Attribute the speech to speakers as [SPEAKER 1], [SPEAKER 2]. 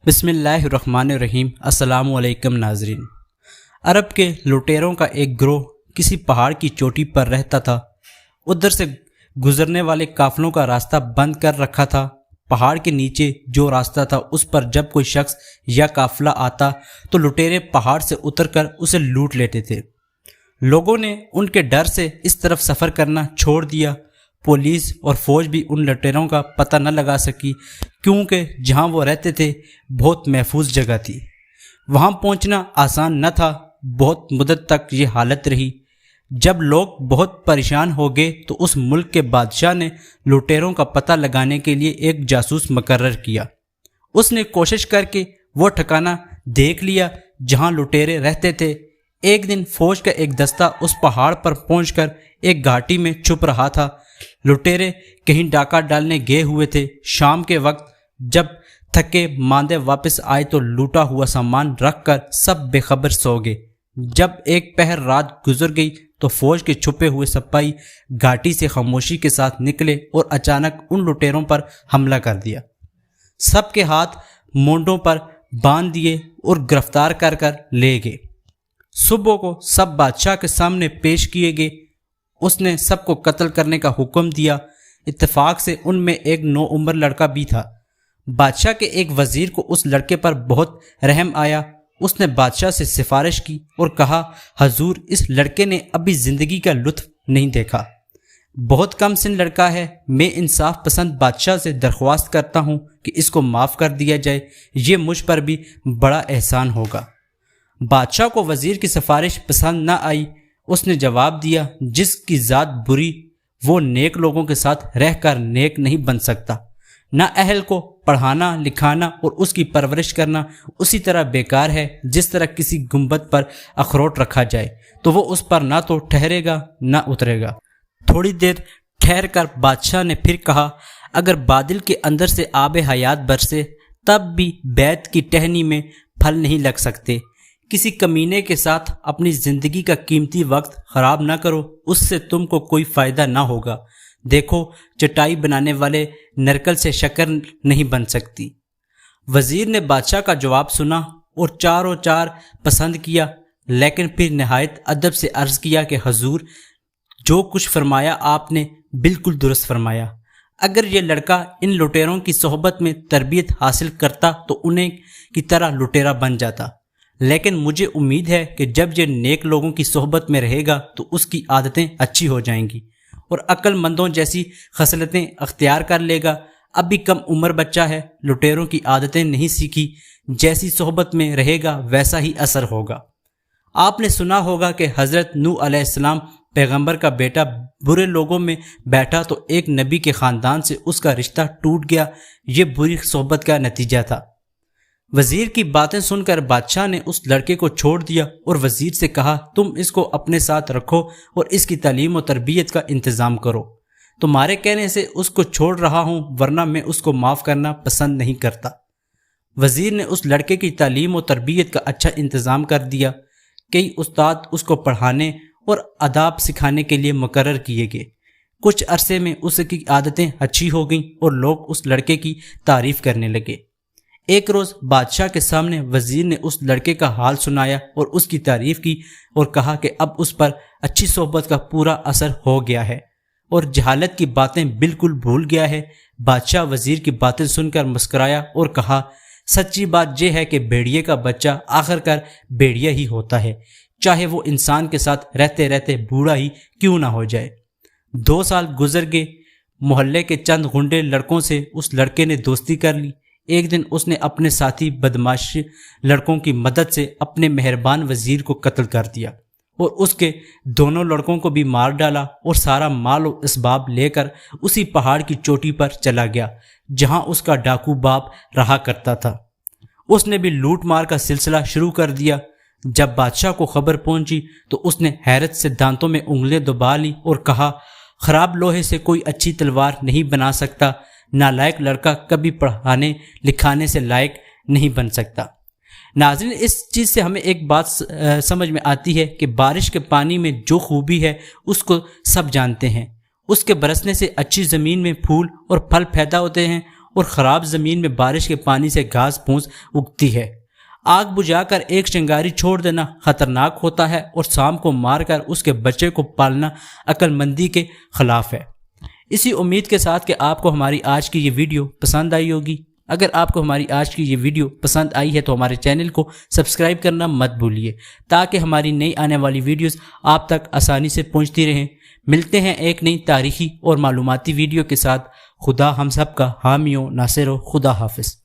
[SPEAKER 1] بسم اللہ الرحمن الرحیم۔ السلام علیکم ناظرین۔ عرب کے لٹیروں کا ایک گروہ کسی پہاڑ کی چوٹی پر رہتا تھا۔ ادھر سے گزرنے والے قافلوں کا راستہ بند کر رکھا تھا۔ پہاڑ کے نیچے جو راستہ تھا اس پر جب کوئی شخص یا قافلہ آتا تو لٹیرے پہاڑ سے اتر کر اسے لوٹ لیتے تھے۔ لوگوں نے ان کے ڈر سے اس طرف سفر کرنا چھوڑ دیا۔ پولیس اور فوج بھی ان لٹیروں کا پتہ نہ لگا سکی، کیونکہ جہاں وہ رہتے تھے بہت محفوظ جگہ تھی۔ وہاں پہنچنا آسان نہ تھا۔ بہت مدت تک یہ حالت رہی۔ جب لوگ بہت پریشان ہو گئے تو اس ملک کے بادشاہ نے لٹیروں کا پتہ لگانے کے لیے ایک جاسوس مقرر کیا۔ اس نے کوشش کر کے وہ ٹھکانہ دیکھ لیا جہاں لٹیرے رہتے تھے۔ ایک دن فوج کا ایک دستہ اس پہاڑ پر پہنچ کر ایک گھاٹی میں چھپ رہا تھا۔ لٹیرے کہیں ڈاکہ ڈالنے گئے ہوئے تھے۔ شام کے وقت جب تھکے ماندے واپس آئے تو لوٹا ہوا سامان رکھ کر سب بے خبر سو گئے۔ جب ایک پہر رات گزر گئی تو فوج کے چھپے ہوئے سپاہی گھاٹی سے خاموشی کے ساتھ نکلے اور اچانک ان لٹیروں پر حملہ کر دیا۔ سب کے ہاتھ مونڈوں پر باندھ دیے اور گرفتار کر کر لے گئے۔ صبح کو سب بادشاہ کے سامنے پیش کیے گئے۔ اس نے سب کو قتل کرنے کا حکم دیا۔ اتفاق سے ان میں ایک نوعمر لڑکا بھی تھا۔ بادشاہ کے ایک وزیر کو اس لڑکے پر بہت رحم آیا۔ اس نے بادشاہ سے سفارش کی اور کہا، حضور، اس لڑکے نے ابھی زندگی کا لطف نہیں دیکھا، بہت کم سن لڑکا ہے۔ میں انصاف پسند بادشاہ سے درخواست کرتا ہوں کہ اس کو معاف کر دیا جائے، یہ مجھ پر بھی بڑا احسان ہوگا۔ بادشاہ کو وزیر کی سفارش پسند نہ آئی۔ اس نے جواب دیا، جس کی ذات بری وہ نیک لوگوں کے ساتھ رہ کر نیک نہیں بن سکتا۔ نہ اہل کو پڑھانا لکھانا اور اس کی پرورش کرنا اسی طرح بیکار ہے جس طرح کسی گنبد پر اخروٹ رکھا جائے تو وہ اس پر نہ تو ٹھہرے گا نہ اترے گا۔ تھوڑی دیر ٹھہر کر بادشاہ نے پھر کہا، اگر بادل کے اندر سے آب حیات برسے تب بھی بیت کی ٹہنی میں پھل نہیں لگ سکتے۔ کسی کمینے کے ساتھ اپنی زندگی کا قیمتی وقت خراب نہ کرو، اس سے تم کو کوئی فائدہ نہ ہوگا۔ دیکھو، چٹائی بنانے والے نرکل سے شکر نہیں بن سکتی۔ وزیر نے بادشاہ کا جواب سنا اور چاروں چار پسند کیا، لیکن پھر نہایت ادب سے عرض کیا کہ حضور، جو کچھ فرمایا آپ نے بالکل درست فرمایا۔ اگر یہ لڑکا ان لٹیروں کی صحبت میں تربیت حاصل کرتا تو انہیں کی طرح لٹیرا بن جاتا، لیکن مجھے امید ہے کہ جب یہ نیک لوگوں کی صحبت میں رہے گا تو اس کی عادتیں اچھی ہو جائیں گی اور عقل مندوں جیسی خصلتیں اختیار کر لے گا۔ ابھی کم عمر بچہ ہے، لٹیروں کی عادتیں نہیں سیکھی، جیسی صحبت میں رہے گا ویسا ہی اثر ہوگا۔ آپ نے سنا ہوگا کہ حضرت نوح علیہ السلام پیغمبر کا بیٹا برے لوگوں میں بیٹھا تو ایک نبی کے خاندان سے اس کا رشتہ ٹوٹ گیا۔ یہ بری صحبت کا نتیجہ تھا۔ وزیر کی باتیں سن کر بادشاہ نے اس لڑکے کو چھوڑ دیا اور وزیر سے کہا، تم اس کو اپنے ساتھ رکھو اور اس کی تعلیم و تربیت کا انتظام کرو۔ تمہارے کہنے سے اس کو چھوڑ رہا ہوں، ورنہ میں اس کو معاف کرنا پسند نہیں کرتا۔ وزیر نے اس لڑکے کی تعلیم و تربیت کا اچھا انتظام کر دیا۔ کئی استاد اس کو پڑھانے اور آداب سکھانے کے لیے مقرر کیے گئے۔ کچھ عرصے میں اس کی عادتیں اچھی ہو گئیں اور لوگ اس لڑکے کی تعریف کرنے لگے۔ ایک روز بادشاہ کے سامنے وزیر نے اس لڑکے کا حال سنایا اور اس کی تعریف کی اور کہا کہ اب اس پر اچھی صحبت کا پورا اثر ہو گیا ہے اور جہالت کی باتیں بالکل بھول گیا ہے۔ بادشاہ وزیر کی باتیں سن کر مسکرایا اور کہا، سچی بات یہ ہے کہ بھیڑیے کا بچہ آخر کر بھیڑیا ہی ہوتا ہے، چاہے وہ انسان کے ساتھ رہتے رہتے بوڑھا ہی کیوں نہ ہو جائے۔ 2 سال گزر گئے۔ محلے کے چند غنڈے لڑکوں سے اس لڑکے نے دوستی کر لی۔ ایک دن اس نے اپنے ساتھی بدماش لڑکوں کی مدد سے اپنے مہربان وزیر کو قتل کر دیا اور اس کے دونوں لڑکوں کو بھی مار ڈالا اور سارا مال و اسباب لے کر اسی پہاڑ کی چوٹی پر چلا گیا جہاں اس کا ڈاکو باپ رہا کرتا تھا۔ اس نے بھی لوٹ مار کا سلسلہ شروع کر دیا۔ جب بادشاہ کو خبر پہنچی تو اس نے حیرت سے دانتوں میں انگلیاں دبا لی اور کہا، خراب لوہے سے کوئی اچھی تلوار نہیں بنا سکتا، نالائق لڑکا کبھی پڑھانے لکھانے سے لائق نہیں بن سکتا۔ ناظرین، اس چیز سے ہمیں ایک بات سمجھ میں آتی ہے کہ بارش کے پانی میں جو خوبی ہے اس کو سب جانتے ہیں۔ اس کے برسنے سے اچھی زمین میں پھول اور پھل پیدا ہوتے ہیں اور خراب زمین میں بارش کے پانی سے گھاس پھوس اگتی ہے۔ آگ بجھا کر ایک چنگاری چھوڑ دینا خطرناک ہوتا ہے اور سانپ کو مار کر اس کے بچے کو پالنا عقل مندی کے خلاف ہے۔ اسی امید کے ساتھ کہ آپ کو ہماری آج کی یہ ویڈیو پسند آئی ہوگی۔ اگر آپ کو ہماری آج کی یہ ویڈیو پسند آئی ہے تو ہمارے چینل کو سبسکرائب کرنا مت بھولیے تاکہ ہماری نئی آنے والی ویڈیوز آپ تک آسانی سے پہنچتی رہیں۔ ملتے ہیں ایک نئی تاریخی اور معلوماتی ویڈیو کے ساتھ۔ خدا ہم سب کا حامی و ناصر ہو۔ خدا حافظ۔